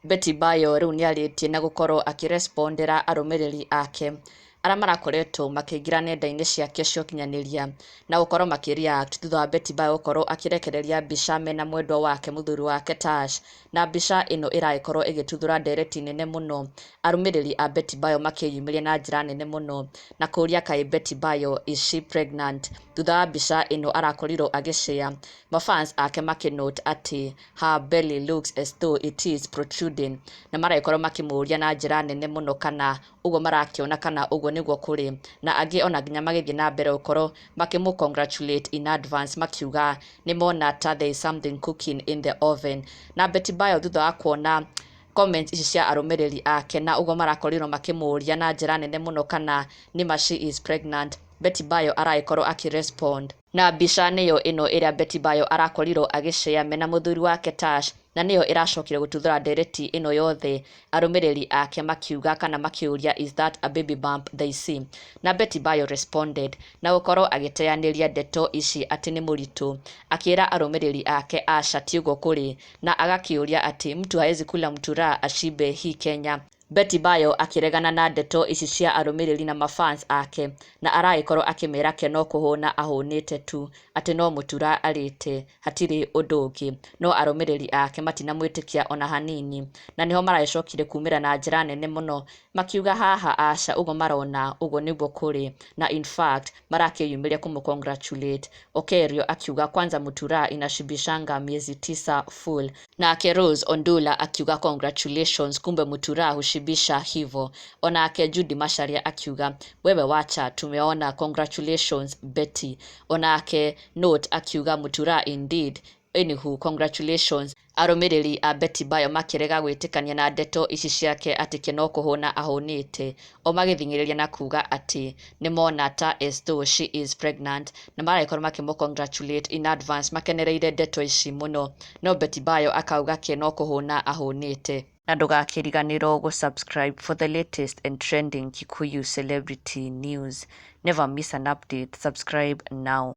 Betty Bayo riu niaritie na gukorwo akirespondera arumiriri ake aria marakoretwo makĩingĩra nenda-inĩ ciake cia ũkinyanĩria na gũkorwo makĩreact thutha wa Betty Bayo gũkorwo akĩrekereria mbica mena mwendwa wake mũthuri wake Tash, na mbica ĩno ĩragĩkorwo ĩgĩtuthũra ndereti nene mũno, arũmĩrĩri a Betty Bayo makĩyumĩria na njĩra nene mũno na kũria kaĩ Betty Bayo is she pregnant. Thutha wa mbica ĩno arakorirwo agĩshare, mafans ake makĩnote atĩ her belly looks as though it is protruding, na maragĩkorwo makĩmũria na njĩra nene mũno kana ũguo marakĩona kana ũguo nĩguo kũrĩ, na angĩ ona nginya magĩthiĩ na mbere gũkorwo makĩmũ congratulate in advance makiuga nĩ mona ta there is something cooking in the oven. Na Betty Bayo thutha wa kuona comments ici cia arũmĩrĩri ake na ũguo marakorirwo makĩmũria na njĩra nene mũno kana nĩma she is pregnant, Betty Bayo aragĩkorwo akĩrespond na mbica nĩyo ĩno ĩrĩa Betty Bayo arakorirwo agĩshare mena mũthuri wake Tash, na nĩyo ĩracokire gũtuthũra ndereti ĩno yothe, arũmĩrĩri ake makiuga kana makĩũria is that a baby bump they see, na Betty Bayo responded na gũkorwo agĩteanĩria ndeto ici atĩ nĩ mũritũ, akĩra arũmĩrĩri ake aca ti ũguo kũrĩ, na agakĩũria atĩ mtu haezi kula mtura ashibe hii Kenya. Betty Bayo akĩregana na ndeto ici cia arũmĩrĩri na mafans ake, na aragĩkorwo akĩmera ke no kũhũna ahũnĩte tu, atĩ no mũtura arĩte hatirĩ ũndũ ũngĩ, no arũmĩrĩri ake matinamwĩtĩkia ona hanini, na nĩho maragĩcokire kumĩra na njĩra nene mũno makiuga haha aca ũguo marona ũguo nĩguo kũrĩ, na in fact marakĩyumĩria kũmũ congratulate. Okerio akiuga kwanza mutura inashibishanga miezi 9 full, na ake Rose Ondula akiuga congratulations kumbe mutura hushibisha hivo. Ona ake Judy Macharia akiuga wewe wacha tumeona congratulations Betty. Ona ake Note akiuga mutura indeed. Anywho, congratulations. Arũmĩrĩri a Betty Bayo makĩrega gwĩtĩkania na ndeto ici ciake atĩ ke no kũhũna ahũnĩte, o magĩthing'ĩrĩria na kuga atĩ nĩ mona ta as though she is pregnant, na maragĩkorwo makĩmũ congratulate in advance makenereire ndeto ici mũno, no Betty Bayo akauga ke no kũhũna ahũnĩte. Na ndũgakĩriganĩrwo gũ-subscribe for the latest and trending Kikuyu celebrity news. Never miss an update. Subscribe now.